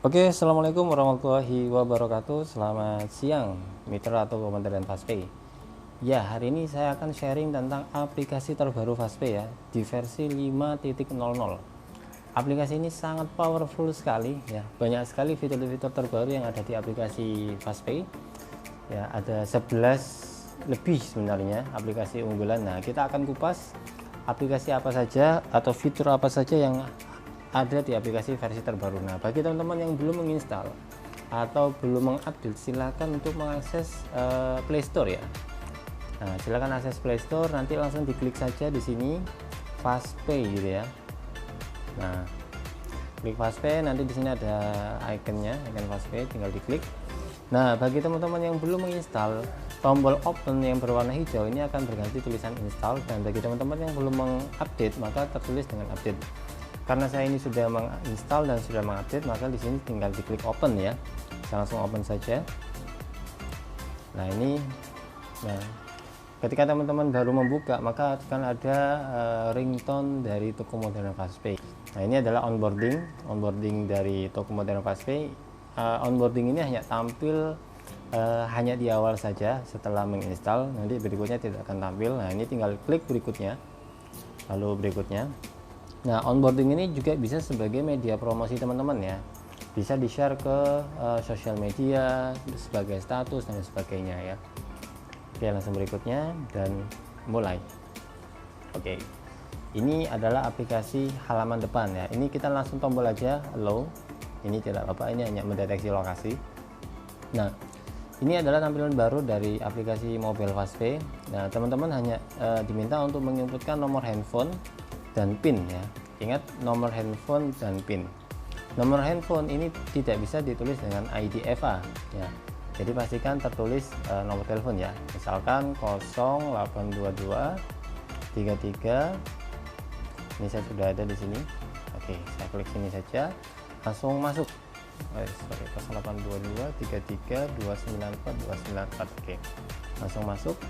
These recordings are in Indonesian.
Oke, assalamualaikum warahmatullahi wabarakatuh. Selamat siang, mitra atau komandan Fastpay. Ya, hari ini saya akan sharing tentang aplikasi terbaru Fastpay ya, di versi 5.00. Aplikasi ini sangat powerful sekali ya. Banyak sekali fitur-fitur terbaru yang ada di aplikasi Fastpay. Ya, ada 11 lebih sebenarnya aplikasi unggulan. Nah, kita akan kupas aplikasi apa saja atau fitur apa saja yang ada di aplikasi versi terbaru. Nah, bagi teman-teman yang belum menginstal atau belum mengupdate, silakan untuk mengakses Play Store ya. Nah, silakan akses Play Store, nanti langsung diklik saja di sini Fastpay gitu ya. Nah, klik Fastpay, nanti di sini ada ikonnya, icon Fastpay, tinggal diklik. Nah, bagi teman-teman yang belum menginstal, tombol open yang berwarna hijau ini akan berganti tulisan install, dan bagi teman-teman yang belum mengupdate maka tertulis dengan update. Karena saya ini sudah menginstal dan sudah mengupdate, maka di sini tinggal diklik open ya. Saya langsung open saja. Nah, ini ketika teman-teman baru membuka maka akan ada ringtone dari toko modern Fastpay. Nah, ini adalah onboarding dari toko modern Fastpay. Onboarding ini hanya tampil hanya di awal saja setelah menginstal, nanti berikutnya tidak akan tampil. Nah, ini tinggal klik berikutnya, lalu berikutnya. Nah, onboarding ini juga bisa sebagai media promosi teman-teman ya, bisa di share ke sosial media sebagai status dan sebagainya ya. Oke, langsung berikutnya dan mulai. Oke, ini adalah aplikasi halaman depan ya. Ini kita langsung tombol aja allow. Ini tidak apa-apa, ini hanya mendeteksi lokasi. Nah, ini adalah tampilan baru dari aplikasi mobile Fastpay. Nah, teman-teman hanya diminta untuk menginputkan nomor handphone dan PIN ya. Ingat, nomor handphone dan PIN. Nomor handphone ini tidak bisa ditulis dengan ID EVA ya. Jadi pastikan tertulis nomor telepon ya. Misalkan 0822 33. Ini saya sudah ada di sini. Oke, saya klik sini saja. Langsung masuk. 0822 33 294 294. Oke. Langsung masuk.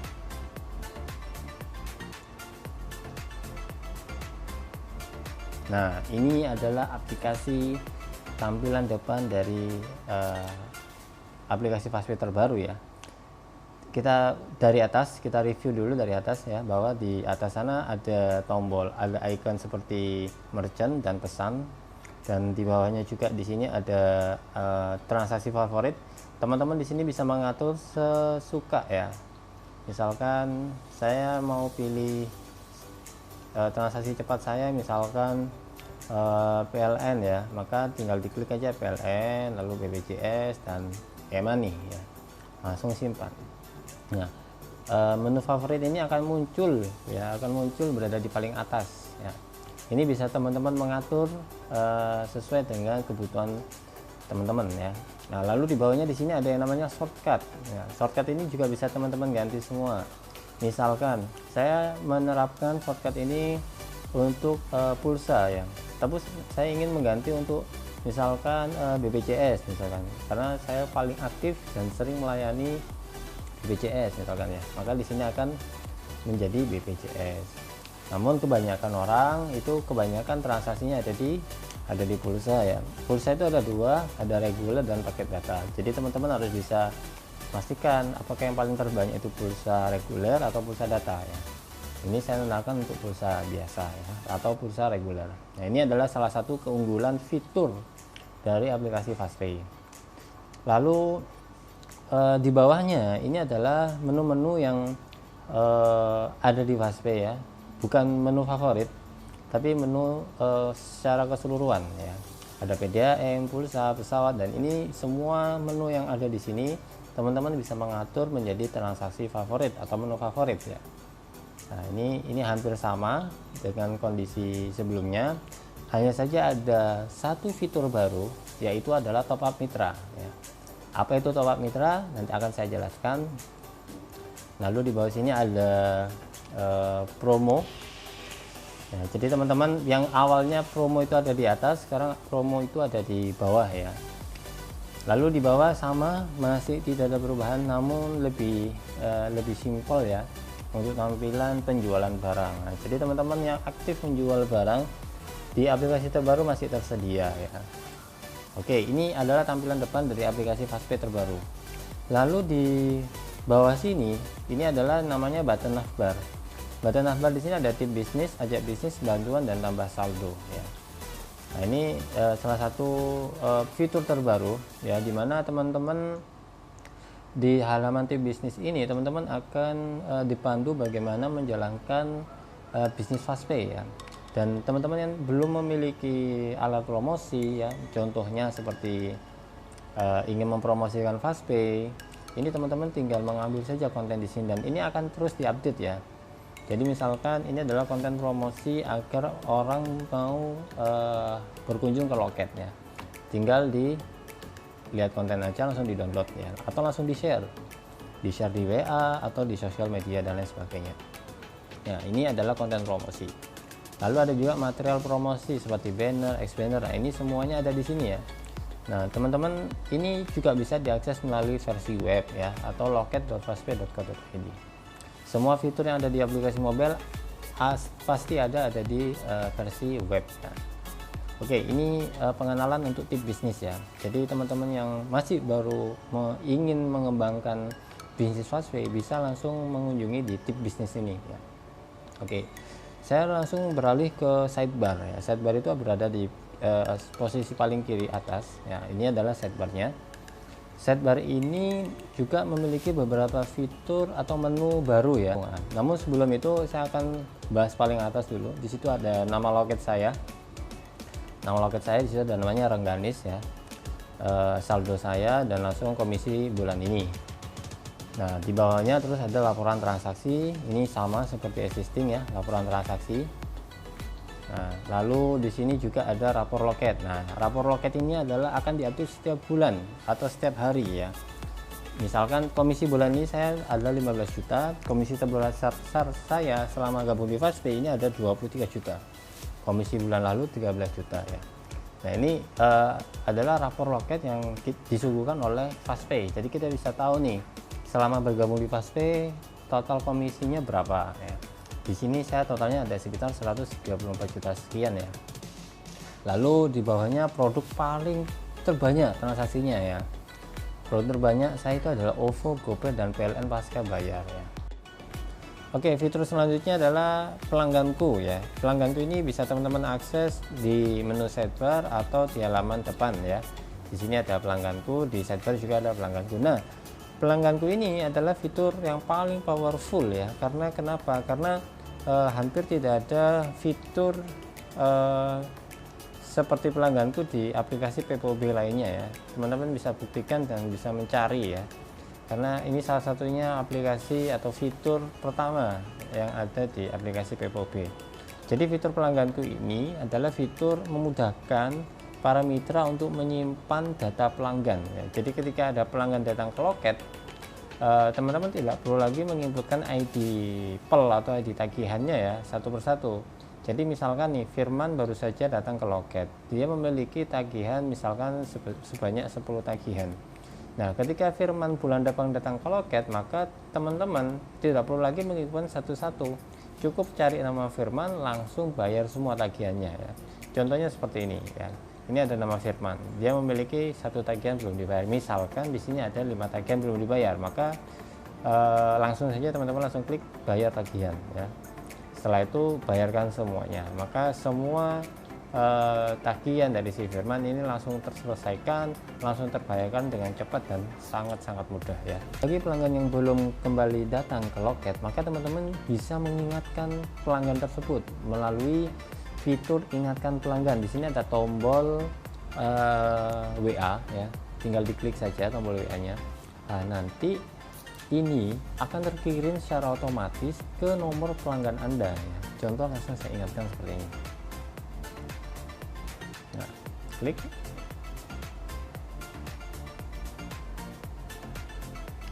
Nah, ini adalah aplikasi tampilan depan dari aplikasi Fastpay terbaru ya. Kita dari atas, kita review dulu dari atas ya, bahwa di atas sana ada tombol, ada icon seperti merchant dan pesan, dan di bawahnya juga di sini ada transaksi favorit. Teman-teman di sini bisa mengatur sesuka ya. Misalkan saya mau pilih transaksi cepat saya, misalkan PLN ya, maka tinggal diklik aja PLN, lalu BPJS dan e-money ya, langsung simpan. Nah, menu favorit ini akan muncul ya, berada di paling atas ya. Ini bisa teman-teman mengatur sesuai dengan kebutuhan teman-teman ya. Nah, lalu di bawahnya di sini ada yang namanya shortcut ya. Shortcut ini juga bisa teman-teman ganti semua. Misalkan saya menerapkan shortcut ini untuk pulsa ya, tapi saya ingin mengganti untuk misalkan BPJS misalkan, karena saya paling aktif dan sering melayani BPJS misalkan ya, maka di sini akan menjadi BPJS. Namun kebanyakan orang itu transaksinya ada di pulsa ya. Pulsa itu ada dua, ada reguler dan paket data. Jadi teman-teman harus bisa pastikan apakah yang paling terbanyak itu pulsa reguler atau pulsa data ya. Ini saya gunakan untuk pulsa biasa ya, atau pulsa reguler. Nah, ini adalah salah satu keunggulan fitur dari aplikasi Fastpay. Lalu di bawahnya ini adalah menu-menu yang ada di Fastpay ya, bukan menu favorit, tapi menu secara keseluruhan ya. Ada PDAM, pulsa, pesawat, dan ini semua menu yang ada di sini teman-teman bisa mengatur menjadi transaksi favorit atau menu favorit ya. Nah, ini hampir sama dengan kondisi sebelumnya, hanya saja ada satu fitur baru, yaitu adalah top up mitra ya. Apa itu top up mitra? Nanti akan saya jelaskan. Lalu di bawah sini ada promo ya, jadi teman-teman yang awalnya promo itu ada di atas, sekarang promo itu ada di bawah ya. Lalu di bawah sama, masih tidak ada perubahan, namun lebih simpel ya untuk tampilan penjualan barang. Nah, jadi teman-teman yang aktif menjual barang di aplikasi terbaru masih tersedia ya. Oke, ini adalah tampilan depan dari aplikasi Fastpay terbaru. Lalu di bawah sini, ini adalah namanya button navbar. Button navbar di sini ada tip bisnis, ajak bisnis, bantuan, dan tambah saldo ya. Nah, ini salah satu fitur terbaru ya, dimana teman-teman di halaman tip bisnis ini teman-teman akan dipandu bagaimana menjalankan bisnis Fastpay ya. Dan teman-teman yang belum memiliki alat promosi ya, contohnya seperti ingin mempromosikan Fastpay, ini teman-teman tinggal mengambil saja konten di sini dan ini akan terus diupdate ya. Jadi misalkan ini adalah konten promosi agar orang mau berkunjung ke loketnya, tinggal lihat konten aja langsung di download ya, atau langsung di share di WA atau di sosial media dan lain sebagainya. Nah, ini adalah konten promosi. Lalu ada juga material promosi seperti banner, banner. Nah, ini semuanya ada di sini ya. Nah, teman-teman, ini juga bisa diakses melalui versi web ya, atau loket.fastpay.co.id. Semua fitur yang ada di aplikasi mobile pasti ada di versi web ya. Oke, ini pengenalan untuk tip bisnis ya. Jadi teman-teman yang masih baru ingin mengembangkan bisnis Fastpay bisa langsung mengunjungi di tip bisnis ini ya. Oke. Saya langsung beralih ke sidebar ya. Sidebar itu berada di posisi paling kiri atas ya. Ini adalah sidebarnya. Sidebar ini juga memiliki beberapa fitur atau menu baru ya. Namun sebelum itu saya akan bahas paling atas dulu. Di situ ada nama loket saya. Nama loket saya di situ ada namanya Rengganis ya. Saldo saya dan langsung komisi bulan ini. Nah, di bawahnya terus ada laporan transaksi, ini sama seperti existing ya, laporan transaksi. Nah, lalu di sini juga ada rapor loket. Nah, rapor loket ini adalah akan diupdate setiap bulan atau setiap hari ya. Misalkan komisi bulan ini saya ada 15 juta, komisi terbesar saya selama gabung di Fastpay ini ada 23 juta. Komisi bulan lalu 13 juta ya. Nah, ini adalah rapor loket yang disuguhkan oleh Fastpay. Jadi kita bisa tahu nih, selama bergabung di Fastpay total komisinya berapa ya. Di sini saya totalnya ada sekitar 134 juta sekian ya. Lalu di bawahnya produk paling terbanyak transaksinya ya. Produk terbanyak saya itu adalah OVO, GoPay, dan PLN pasca bayar ya. Oke, fitur selanjutnya adalah pelangganku ya. Pelangganku ini bisa teman-teman akses di menu sidebar atau di halaman depan ya. Di sini ada pelangganku, di sidebar juga ada pelangganku. Nah, pelangganku ini adalah fitur yang paling powerful ya. Karena kenapa? Karena hampir tidak ada fitur seperti pelangganku di aplikasi PPOB lainnya ya. Teman-teman bisa buktikan dan bisa mencari ya. Karena ini salah satunya aplikasi atau fitur pertama yang ada di aplikasi PPOB. Jadi fitur pelangganku ini adalah fitur memudahkan para mitra untuk menyimpan data pelanggan ya. Jadi ketika ada pelanggan datang ke loket, teman-teman tidak perlu lagi menginputkan ID PEL atau ID tagihannya ya satu persatu. Jadi misalkan nih Firman baru saja datang ke loket, dia memiliki tagihan misalkan sebanyak 10 tagihan. Nah, ketika Firman bulan depan datang ke loket, maka teman-teman tidak perlu lagi menginputkan satu-satu, cukup cari nama Firman langsung bayar semua tagihannya ya. Contohnya seperti ini ya. Ini ada nama Firman, dia memiliki satu tagihan belum dibayar. Misalkan di sini ada 5 tagihan belum dibayar, maka langsung saja teman-teman langsung klik bayar tagihan ya. Setelah itu bayarkan semuanya, maka semua tagihan dari si Firman ini langsung terselesaikan, langsung terbayarkan dengan cepat dan sangat-sangat mudah ya. Bagi pelanggan yang belum kembali datang ke loket, maka teman-teman bisa mengingatkan pelanggan tersebut melalui fitur ingatkan pelanggan. Di sini ada tombol WA ya, tinggal diklik saja tombol WA-nya. Nah, nanti ini akan terkirim secara otomatis ke nomor pelanggan Anda ya. Contoh langsung saya ingatkan seperti ini. Nah, klik.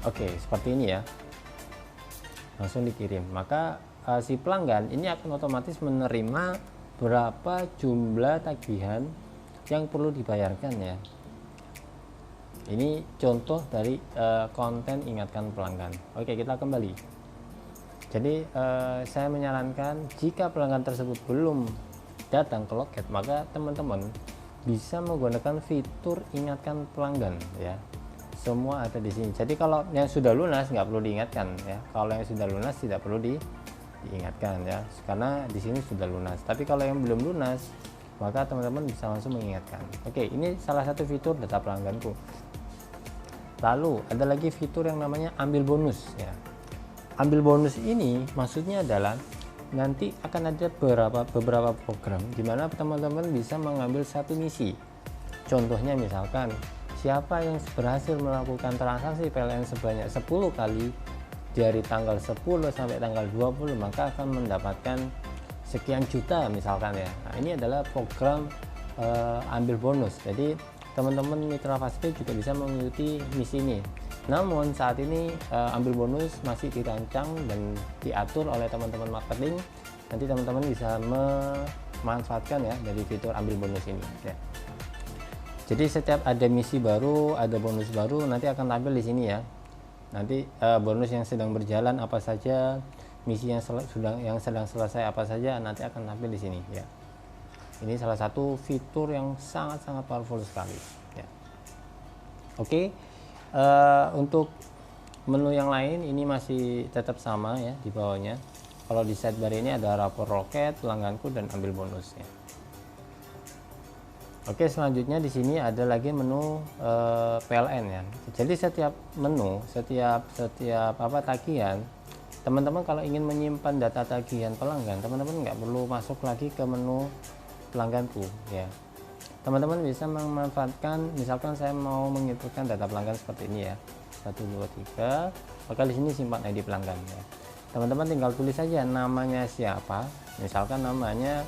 Oke, seperti ini ya. Langsung dikirim. Maka si pelanggan ini akan otomatis menerima berapa jumlah tagihan yang perlu dibayarkan ya. Ini contoh dari konten ingatkan pelanggan. Oke, kita kembali. Jadi saya menyarankan jika pelanggan tersebut belum datang ke loket, maka teman-teman bisa menggunakan fitur ingatkan pelanggan ya. Semua ada di sini. Jadi kalau yang sudah lunas nggak perlu diingatkan ya. Kalau yang sudah lunas tidak perlu diingatkan ya, karena di sini sudah lunas. Tapi kalau yang belum lunas, maka teman-teman bisa langsung mengingatkan. Oke, ini salah satu fitur data pelangganku. Lalu ada lagi fitur yang namanya ambil bonus ya. Ambil bonus ini maksudnya adalah nanti akan ada beberapa program di mana teman-teman bisa mengambil satu misi. Contohnya misalkan siapa yang berhasil melakukan transaksi PLN sebanyak 10 kali dari tanggal 10 sampai tanggal 20, maka akan mendapatkan sekian juta misalkan ya. Nah, ini adalah program ambil bonus. Jadi teman-teman mitra Fastpay juga bisa mengikuti misi ini. Namun saat ini ambil bonus masih dirancang dan diatur oleh teman-teman marketing. Nanti teman-teman bisa memanfaatkan ya dari fitur ambil bonus ini ya. Jadi setiap ada misi baru, ada bonus baru, nanti akan tampil di sini ya. Nanti bonus yang sedang berjalan apa saja, misi yang sedang selesai apa saja, nanti akan tampil di sini ya. Ini salah satu fitur yang sangat-sangat powerful sekali ya. Oke, untuk menu yang lain ini masih tetap sama ya di bawahnya. Kalau di sidebar ini ada rapor loket, pelangganku, dan ambil bonusnya. Oke, selanjutnya di sini ada lagi menu PLN ya. Jadi setiap menu, setiap tagihan, teman-teman kalau ingin menyimpan data tagihan pelanggan, teman-teman nggak perlu masuk lagi ke menu pelangganku ya. Teman-teman bisa memanfaatkan, misalkan saya mau menginputkan data pelanggan seperti ini ya, 1 2 3, maka di sini simpan ID pelanggan ya. Teman-teman tinggal tulis saja namanya siapa, misalkan namanya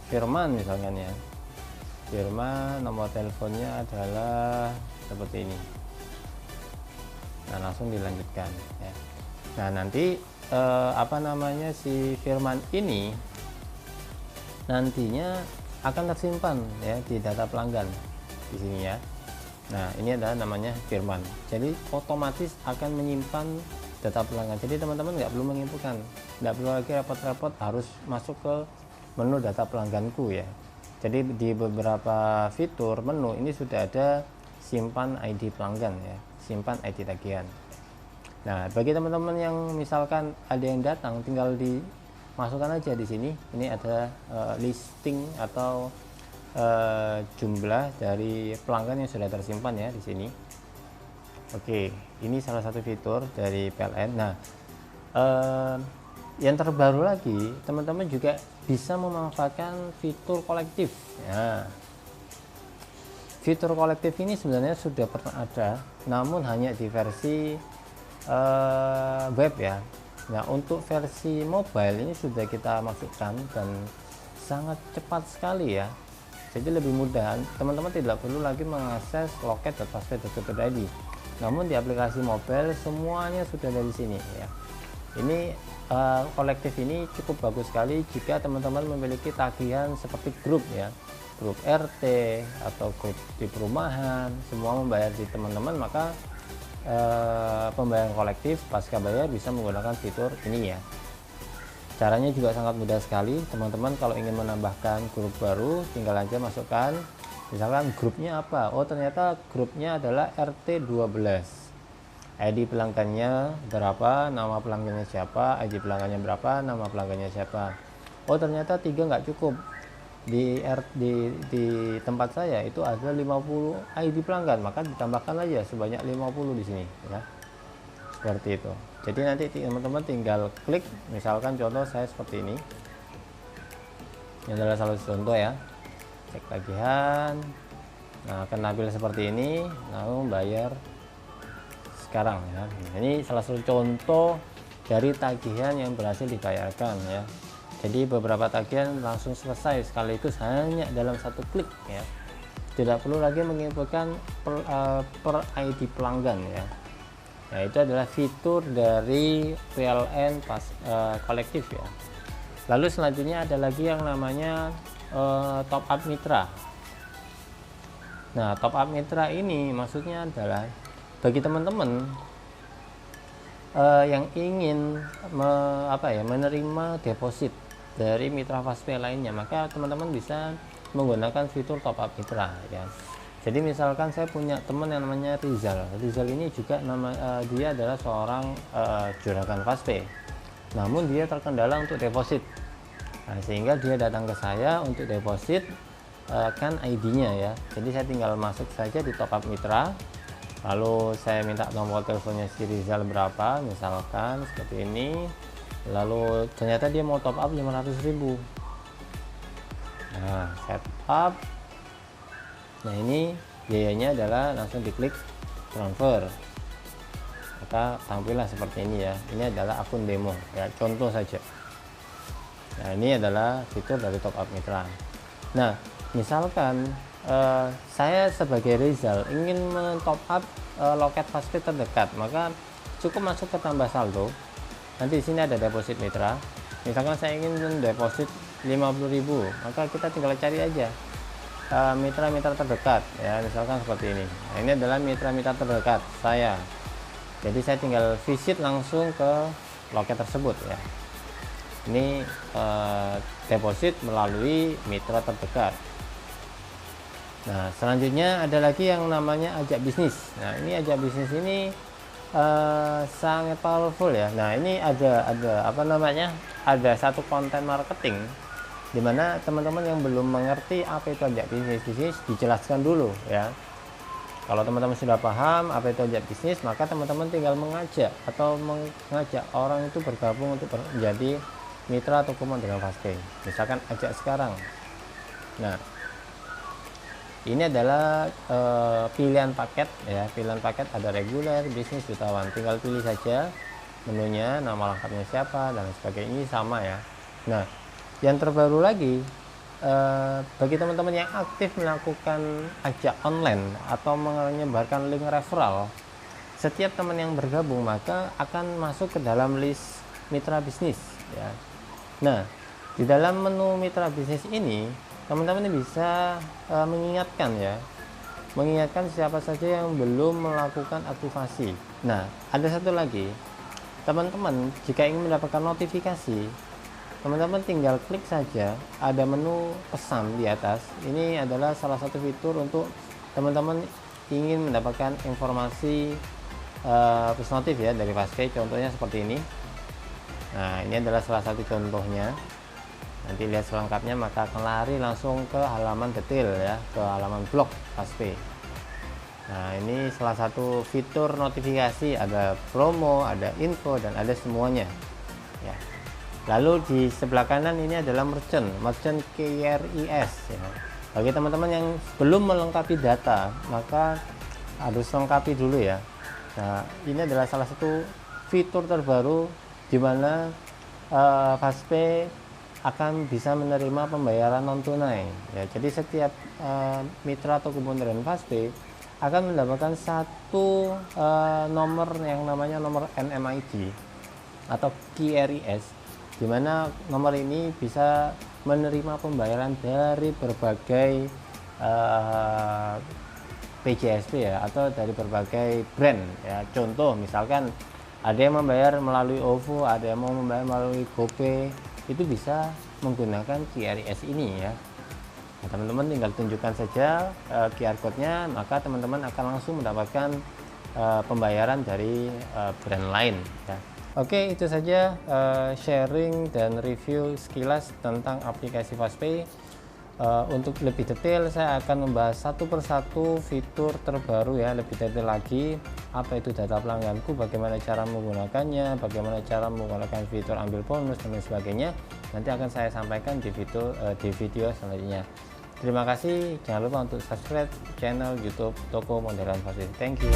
Firman misalkan ya. Firman, nomor teleponnya adalah seperti ini. Nah, langsung dilanjutkan ya. Nah, nanti si Firman ini nantinya akan tersimpan ya di data pelanggan di sini ya. Nah, ini adalah namanya Firman. Jadi otomatis akan menyimpan data pelanggan. Jadi teman-teman nggak perlu menginputkan, nggak perlu lagi repot-repot harus masuk ke menu data pelangganku ya. Jadi di beberapa fitur menu ini sudah ada simpan ID pelanggan ya, simpan ID tagihan. Nah, bagi teman-teman yang misalkan ada yang datang, tinggal dimasukkan aja di sini. Ini ada listing atau jumlah dari pelanggan yang sudah tersimpan ya di sini. Oke, ini salah satu fitur dari PLN. Nah, yang terbaru lagi, teman-teman juga bisa memanfaatkan fitur kolektif. Ya. Fitur kolektif ini sebenarnya sudah pernah ada, namun hanya di versi web ya. Nah, untuk versi mobile ini sudah kita masukkan dan sangat cepat sekali ya. Jadi lebih mudah. Teman-teman tidak perlu lagi mengakses loket.fastpay.id. Namun di aplikasi mobile semuanya sudah dari sini ya. Ini kolektif ini cukup bagus sekali jika teman-teman memiliki tagihan seperti grup ya, grup RT atau grup di perumahan, semua membayar di teman-teman, maka pembayaran kolektif pasca bayar bisa menggunakan fitur ini ya. Caranya juga sangat mudah sekali teman-teman. Kalau ingin menambahkan grup baru, tinggal aja masukkan misalkan grupnya apa. Oh, ternyata grupnya adalah RT12, ID pelanggannya berapa, nama pelanggannya siapa, ID pelanggannya berapa, nama pelanggannya siapa. Oh, ternyata 3 nggak cukup. Di tempat saya itu ada 50 ID pelanggan, maka ditambahkan aja sebanyak 50 di sini ya. Seperti itu. Jadi nanti teman-teman tinggal klik, misalkan contoh saya seperti ini. Ini adalah salah satu contoh ya. Cek tagihan. Nah, akan tampil seperti ini, lalu bayar sekarang ya. Ini salah satu contoh dari tagihan yang berhasil dibayarkan ya. Jadi beberapa tagihan langsung selesai sekaligus hanya dalam satu klik ya. Tidak perlu lagi menginputkan per ID pelanggan ya. Nah, itu adalah fitur dari PLN kolektif ya. Lalu selanjutnya ada lagi yang namanya top up mitra. Nah, top up mitra ini maksudnya adalah bagi teman-teman yang ingin menerima deposit dari mitra Fastpay lainnya, maka teman-teman bisa menggunakan fitur top up mitra ya. Jadi misalkan saya punya teman yang namanya Rizal. Rizal ini juga dia adalah seorang juragan Fastpay. Namun dia terkendala untuk deposit. Nah, sehingga dia datang ke saya untuk deposit kan ID-nya ya. Jadi saya tinggal masuk saja di top up mitra. Lalu saya minta nomor teleponnya si Rizal berapa, misalkan seperti ini. Lalu ternyata dia mau top up 500.000. Nah, set up. Nah, ini biayanya adalah langsung diklik transfer, maka tampillah seperti ini ya. Ini adalah akun demo ya, contoh saja. Nah, ini adalah fitur dari top up mitra. Nah, misalkan saya sebagai Rizal ingin men-top up loket Fastpay terdekat, maka cukup masuk ke tambah saldo. Nanti di sini ada deposit mitra. Misalkan saya ingin mendeposit 50.000, maka kita tinggal cari aja mitra-mitra terdekat ya, misalkan seperti ini. Nah, ini adalah mitra-mitra terdekat saya. Jadi saya tinggal visit langsung ke loket tersebut ya. Ini deposit melalui mitra terdekat. Nah, selanjutnya ada lagi yang namanya ajak bisnis. Nah, ini ajak bisnis ini sangat powerful ya. Nah, ini ada apa namanya? Ada satu konten marketing di mana teman-teman yang belum mengerti apa itu ajak bisnis dijelaskan dulu ya. Kalau teman-teman sudah paham apa itu ajak bisnis, maka teman-teman tinggal mengajak atau mengajak orang itu bergabung untuk menjadi mitra atau kumpul dengan Fastpay. Misalkan ajak sekarang. Nah, ini adalah pilihan paket ya. Pilihan paket ada reguler, bisnis, jutawan. Tinggal pilih saja menunya, nama lengkapnya siapa dan sebagainya. Ini sama ya. Nah, yang terbaru lagi, bagi teman-teman yang aktif melakukan ajak online atau menyebarkan link referral, setiap teman yang bergabung maka akan masuk ke dalam list mitra bisnis ya. Nah, di dalam menu mitra bisnis ini teman-teman bisa mengingatkan siapa saja yang belum melakukan aktivasi. Nah, ada satu lagi, teman-teman jika ingin mendapatkan notifikasi, teman-teman tinggal klik saja ada menu pesan di atas. Ini adalah salah satu fitur untuk teman-teman ingin mendapatkan informasi push notif ya dari Fastpay. Contohnya seperti ini. Nah, ini adalah salah satu contohnya. Nanti lihat selengkapnya maka akan lari langsung ke halaman detail ya, ke halaman blog Fastpay. Nah, ini salah satu fitur notifikasi, ada promo, ada info dan ada semuanya ya. Lalu di sebelah kanan ini adalah merchant KRIS ya. Bagi teman-teman yang belum melengkapi data, maka harus lengkapi dulu ya. Nah, ini adalah salah satu fitur terbaru di mana Fastpay akan bisa menerima pembayaran non tunai ya. Jadi setiap mitra atau kemudian Fastpay akan mendapatkan satu nomor yang namanya nomor NMID atau KRIS, di mana nomor ini bisa menerima pembayaran dari berbagai PJSP ya, atau dari berbagai brand ya. Contoh misalkan ada yang membayar melalui OVO, ada yang mau membayar melalui GoPay, itu bisa menggunakan KRIS ini ya. Nah, teman-teman tinggal tunjukkan saja QR code-nya, maka teman-teman akan langsung mendapatkan pembayaran dari brand lain ya. Oke, itu saja sharing dan review sekilas tentang aplikasi Fastpay. Untuk lebih detail saya akan membahas satu persatu fitur terbaru ya, lebih detail lagi. Apa itu data pelangganku, bagaimana cara menggunakannya, bagaimana cara menggunakan fitur ambil bonus dan lain sebagainya. Nanti akan saya sampaikan di video selanjutnya. Terima kasih, jangan lupa untuk subscribe channel YouTube Toko Modern Fastpay. Thank you.